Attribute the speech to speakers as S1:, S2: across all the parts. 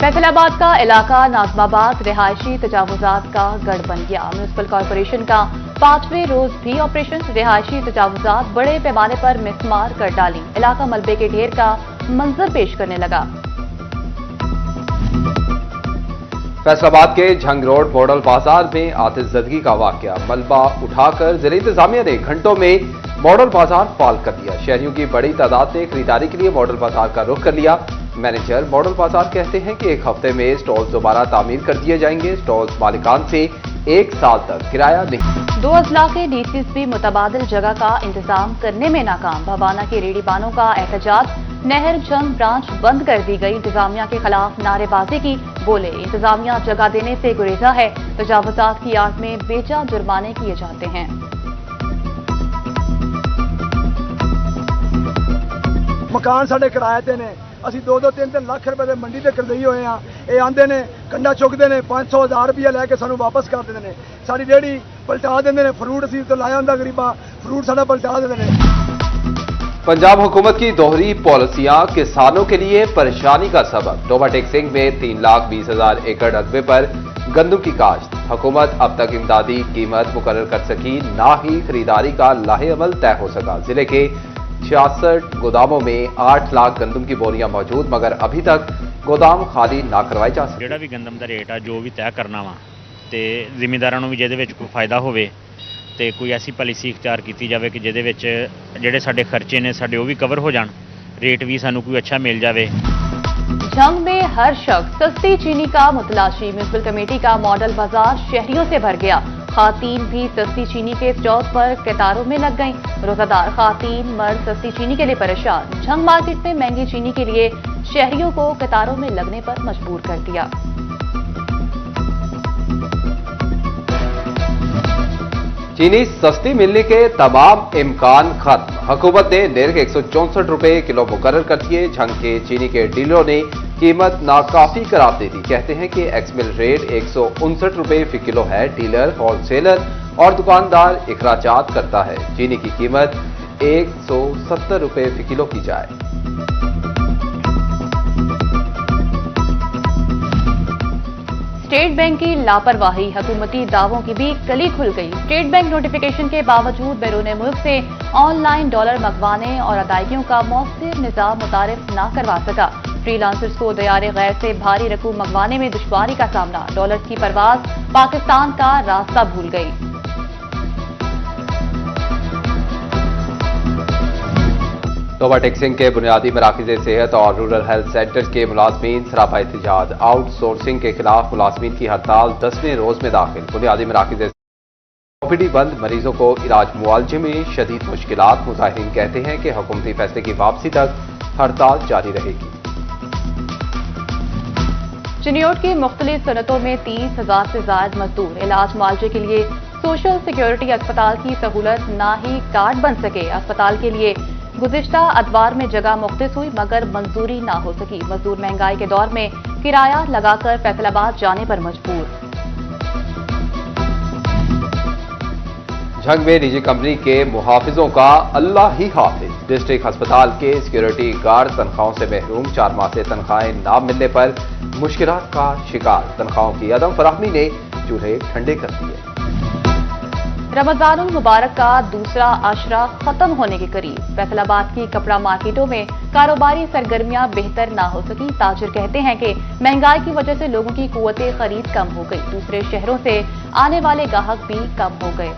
S1: फैसल आबाद का इलाका नाजमाबाद रिहायशी तजावुजात का गढ़ बन गया। म्यूनिसिपल कॉरपोरेशन का 5वें रोज भी ऑपरेशन। रिहायशी तजावुजात बड़े पैमाने पर मिसमार कर डाली। इलाका मलबे के ढेर का मंजर पेश करने लगा।
S2: फैसलाबाद के झंग रोड मॉडल बाजार में आतिशज़दगी का वाकया। मलबा उठाकर जिला इंतजामिया ने घंटों में मॉडल बाजार फाल कर दिया। शहरियों की बड़ी तादाद ने खरीदारी के लिए मॉडल बाजार का रुख कर लिया। मैनेजर मॉडल बाजार कहते हैं कि एक हफ्ते में स्टॉल्स दोबारा तामीर कर दिए जाएंगे। स्टॉल्स मालिकान से 1 साल तक किराया नहीं।
S1: 2 अजला के डीसीज भी मुतबादिल जगह का इंतजाम करने में नाकाम। भवाना के रेड़ीबानों का एहतजाज। नहर जंग ब्रांच बंद कर दी गई। इंतजामिया के खिलाफ नारेबाजी की। बोले इंतजामिया जगह देने से गुरेजा है। तजावुजात की आड़ में बेजा जुर्माने किए जाते हैं।
S3: मकान साढ़े किराए ते ने ਅਸੀਂ 2-3 ਲੱਖ ਰੁਪਏ ਦੇ ਮੰਡੀ ਤੇ ਕਰਦਈ ਹੋਏ ਆ। ਇਹ ਆਂਦੇ ਨੇ ਕੰਡਾ ਚੁੱਕਦੇ ਨੇ 500,000 ਰੁਪਏ ਲੈ ਕੇ ਸਾਨੂੰ ਵਾਪਸ ਕਰ ਦਿੰਦੇ ਨੇ। ਸਾਡੀ ਰੇੜੀ ਪਲਟਾ ਦਿੰਦੇ ਨੇ। ਫਰੂਟ ਅਸੀਂ ਤੋਂ ਲਾਇਆ ਹੁੰਦਾ ਗਰੀਬਾ, ਫਰੂਟ ਸਾਡਾ ਪਲਟਾ ਦਿੰਦੇ ਨੇ।
S2: पंजाब हुकूमत की दोहरी पॉलिसियां किसानों के लिए परेशानी का सबब। टोबा टेक्सिंग में 3,20,000 एकड़ रकबे पर गंदम की काश्त। हुकूमत अब तक इमदादी कीमत मुकर्रर कर सकी, ना ही खरीदारी का लाहेअमल तय हो सका। जिले के 66 गोदामों में 8 लाख गंदम की बोरियां मौजूद, मगर अभी तक गोदाम खाली ना करवाए जा सके।
S4: ਜਿਹੜਾ ਵੀ ਗੰਦਮ ਦਾ ਰੇਟ ਆ ਜੋ ਵੀ ਤੈਅ ਕਰਨਾ ਵਾ ਤੇ ਜ਼ਿਮੀਂਦਾਰਾਂ ਨੂੰ ਵੀ ਜਿਹਦੇ ਵਿੱਚ ਕੋਈ ਫਾਇਦਾ ਹੋਵੇ ਤੇ ਕੋਈ ਐਸੀ ਪਾਲਿਸੀ ਇਖਤਿਆਰ ਕੀਤੀ ਜਾਵੇ ਕਿ ਜਿਹਦੇ ਵਿੱਚ ਜਿਹੜੇ ਸਾਡੇ ਖਰਚੇ ਨੇ ਸਾਡੇ ਉਹ ਵੀ ਕਵਰ ਹੋ ਜਾਣ, ਰੇਟ ਵੀ ਸਾਨੂੰ ਕੋਈ ਅੱਛਾ मिल जावे।
S1: जंग में हर शख्स सस्ती चीनी का मुतलाशी। म्यूनिसिपल कमेटी का मॉडल बाजार शहरियों से भर गया। खातीन भी सस्ती चीनी के स्टॉल पर कतारों में लग गईं। रोजादार खातीन मर्द सस्ती चीनी के लिए परेशान। जंग मार्केट में महंगी चीनी के लिए शहरियों को कतारों में लगने पर मजबूर कर दिया।
S2: चीनी सस्ती मिलने के तमाम इम्कान खत्म। हुकूमत ने निर्ख 164 रुपए किलो मुकर्रर कर दिए। झंग के चीनी के डीलरों ने कीमत नाकाफी करार दे दी। कहते हैं कि एक्समिल रेट 159 रुपए फी किलो है। डीलर, होलसेलर और दुकानदार इखराजात करता है। चीनी की कीमत 170 रुपए फी किलो की जाए।
S1: स्टेट बैंक की लापरवाही। हुकूमती दावों की भी कली खुल गई। स्टेट बैंक नोटिफिकेशन के बावजूद बैरून मुल्क से ऑनलाइन डॉलर मंगवाने और अदायगियों का मौसर निजाम मुतारिफ न करवा सका। फ्रीलांसर्स को दयारे गैर से भारी रकूम मंगवाने में दुश्वारी का सामना। डॉलर्स की परवाज पाकिस्तान का रास्ता भूल गई।
S2: टोबा टेक्सिंग के बुनियादी मराकज़ सेहत और रूरल हेल्थ सेंटर के मुलाजमीन सरापा एहतजाज। आउटसोर्सिंग के खिलाफ मुलाजमीन की हड़ताल 10वें रोज में दाखिल। बुनियादी मराकज़ ओपीडी बंद। मरीजों को इलाज मुआलजे में शदीद मुश्किलात। मुजाहिरीन कहते हैं कि हुकूमती फैसले की वापसी तक हड़ताल जारी रहेगी।
S1: चिन्योट की मुख्तलिफ सनतों में 30,000 से ज्यादा मजदूर। इलाज मुआवजे के लिए सोशल सिक्योरिटी अस्पताल की सहूलत ना ही कार्ड बन सके। अस्पताल के लिए गुज़िश्ता अदवार में जगह मुख्तस हुई, मगर मंजूरी ना हो सकी। मजदूर महंगाई के दौर में किराया लगाकर फैसलाबाद जाने पर मजबूर।
S2: झंग में निजी कंपनी के मुहाफिजों का अल्लाह ही हाफिज। डिस्ट्रिक्ट अस्पताल के सिक्योरिटी गार्ड तनख्वाहों से महरूम। 4 माह से तनख्वाहें ना मिलने पर मुश्किलात का शिकार। तनख्वाहों की अदम फराहमी ने चूल्हे ठंडे कर दिए।
S1: रमजानुल मुबारक का दूसरा आशरा खत्म होने के करीब। फैसलाबाद की कपड़ा मार्केटों में कारोबारी सरगर्मियां बेहतर ना हो सकी। ताजिर कहते हैं कि महंगाई की वजह से लोगों की कुव्वते खरीद कम हो गई। दूसरे शहरों से आने वाले ग्राहक भी कम हो गए।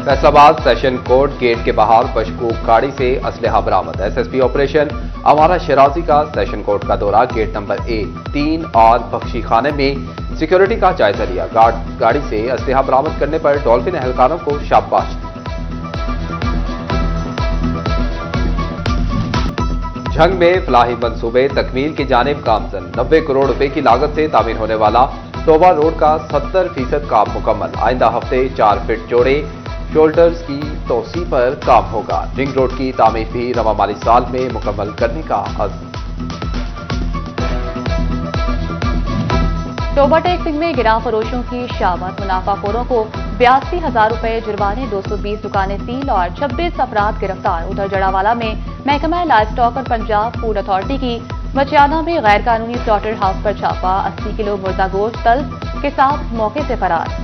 S2: फैसलाबाद सेशन कोर्ट गेट के बाहर मशकूक गाड़ी से असलहा बरामद। एसएसपी ऑपरेशन अमारा शराजी का सेशन कोर्ट का दौरा। गेट नंबर 1, 3 और बख्शी खाने में सिक्योरिटी का जायजा लिया। गाड़ी से असलहा बरामद करने पर डॉल्फिन एहलकारों को शाबाश दी। झंग में फलाही मंसूबे तकमील की जानिब गामजन। 90 करोड़ रुपए की लागत से तामीर होने वाला टोबा रोड का 70% काम मुकम्मल। आइंदा हफ्ते 4 फीट चौड़े शोल्डर्स की तोसी पर काम होगा। रिंग रोड की तामीर भी रवा माली साल में मुकम्मल करने का अज़्म।
S1: टोबा टेक्सिंग में गिरा फरोशों की शामत। मुनाफाखोरों को 82,000 रुपए जुर्माने, 220 दुकानें सील और 26 अफराद गिरफ्तार। उधर जड़ावाला में महकमा लाइव स्टॉक और पंजाब फूड अथॉरिटी की मचियाना में गैर कानूनी स्लॉटर हाउस पर छापा, 80 किलो मुर्दा गोश्त तल्ख के साथ मौके से फरार।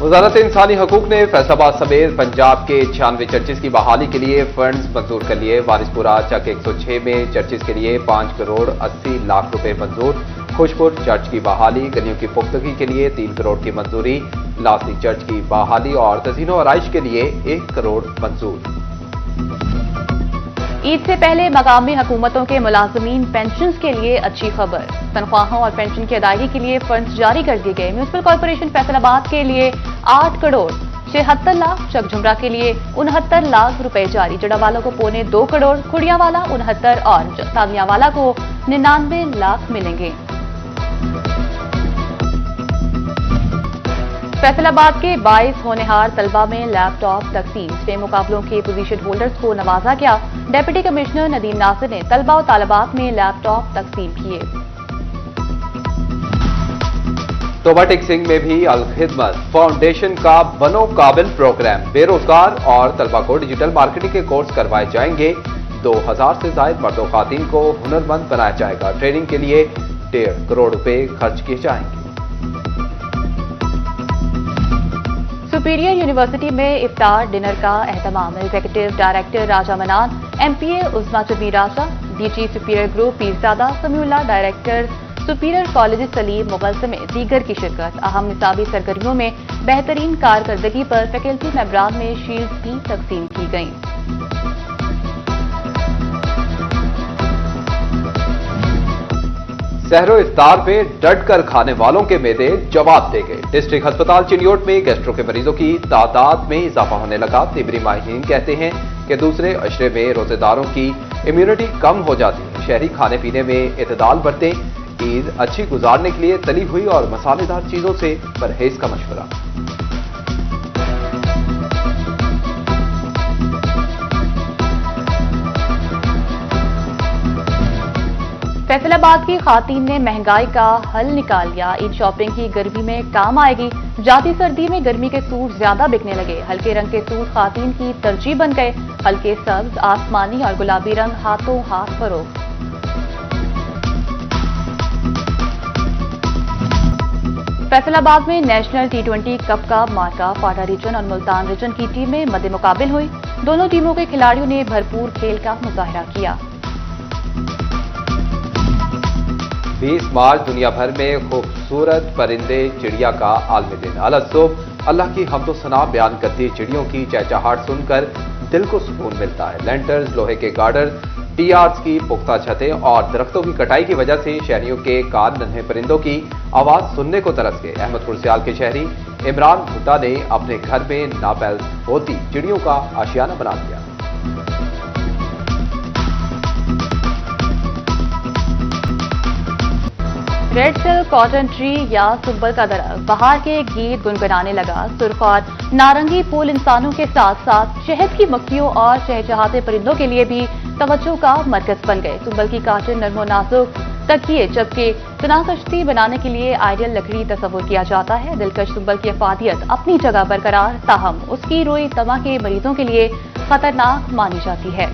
S2: वजारत इंसानी हकूक ने फैसलाबाद समेत पंजाब के 96 चर्चिज की बहाली के लिए फंड्स मंजूर कर लिए। वारिसपुरा चक 106 में चर्चिज के लिए 5 करोड़ 80 लाख रुपए मंजूर। खुशपुर चर्च की बहाली, गलियों की पुख्तगी के लिए 3 करोड़ की मंजूरी। लासी चर्च की बहाली और तज़ीनो आराइश के लिए 1 करोड़ मंजूर।
S1: ईद से पहले मकामी हुकूमतों के मुलाजमीन पेंशन के लिए अच्छी खबर। तनख्वाहों और पेंशन की अदायगी के लिए फंड्स जारी कर दिए गए। म्यूनिसिपल कॉर्पोरेशन फैसलाबाद के लिए 8 करोड़ 76 लाख, चकझुमरा के लिए 69 लाख रुपए जारी। जड़ावाला को 2.25 करोड़, खुड़ियावाला 69 और तामियावाला को 99 लाख मिलेंगे। फैसलाबाद के 22 होनहार तलबा में लैपटॉप तकसीम। स्टेम मुकाबलों के पोजीशन होल्डर्स को नवाजा गया। डिप्टी कमिश्नर नदीम नासिर ने तलबा और तालिबात में लैपटॉप तकसीम किए।
S2: तोबा टेक्सिंग में भी अल खिदमत फाउंडेशन का बनो काबिल प्रोग्राम। बेरोजगार और तलबा को डिजिटल मार्केटिंग के कोर्स करवाए जाएंगे। 2000 से ज्यादा मर्दों खातिन को हुनरमंद बनाया जाएगा। ट्रेनिंग के लिए 1.5 करोड़ रुपए खर्च किए जाएंगे।
S1: सुपीरियर यूनिवर्सिटी में इफ्तार डिनर का एहतमाम। Executive director Raja Manan, MPA उस्मा चबी Raja, DG superior group Pirzada Samiullah, director superior college Salim Mughal समेत दीगर की शिरकत। अहम निसाबी सरगर्मियों में बेहतरीन कारकर्दगी पर फैकल्टी मेंबरान में शील्ड भी तकसीम की गईं।
S2: सहरो इफ्तार में डट कर खाने वालों के मेदे जवाब दे गए। डिस्ट्रिक्ट अस्पताल चिलियोट में गैस्ट्रो के मरीजों की तादाद में इजाफा होने लगा। तिबरी माहिरीन कहते हैं कि दूसरे अशरे में रोजेदारों की इम्यूनिटी कम हो जाती है। शहरी खाने पीने में इतदाल बरतें। ईद अच्छी गुजारने के लिए तली हुई और मसालेदार चीजों से परहेज का मशवरा।
S1: फैसलाबाद की खातून ने महंगाई का हल निकाल लिया। ईद शॉपिंग की गर्मी में काम आएगी। जाती सर्दी में गर्मी के सूट ज्यादा बिकने लगे। हल्के रंग के सूट खातून की तरजीह बन गए। हल्के सब्ज, आसमानी और गुलाबी रंग हाथों हाथ फरोख्त। फैसलाबाद में नेशनल T20 कप का मार्का फाटा रीजन और मुल्तान रीजन की टीमें मद्दे मुकाबिल हुई। दोनों टीमों के खिलाड़ियों ने भरपूर खेल का मुजाहरा किया।
S2: 20 मार्च दुनिया भर में खूबसूरत परिंदे चिड़िया का आलमी दिन। अलग अल्लाह की हम्दो सना बयान करती चिड़ियों की चहचहाट सुनकर दिल को सुकून मिलता है। लैंटर्स, लोहे के गार्डर, टीआर्स की पुख्ता छतें और दरख्तों की कटाई की वजह से शहरियों के कान नन्हे परिंदों की आवाज सुनने को तरस गए। अहमदपुर सियाल के शहरी इमरान भुट्टा ने अपने घर में नापैल होती चिड़ियों का आशियाना बना दिया।
S1: रेड सिल्क, कॉटन ट्री या सुब्बल का दरख्त बहार के गीत गुनगुनाने लगा। सुर्ख और नारंगी फूल इंसानों के साथ साथ शहद की मक्खियों और चहचहाते परिंदों के लिए भी तवज्जो का मरकज बन गए। सुब्बल की काटिन नरमो नाजुक तकिए, जबकि तना कश्ती बनाने के लिए आइडियल लकड़ी तस्वुर किया जाता है। दिलकश सुब्बल की अफादियत अपनी जगह बरकरार, ताहम उसकी रोई तमा के मरीजों के लिए खतरनाक मानी जाती है।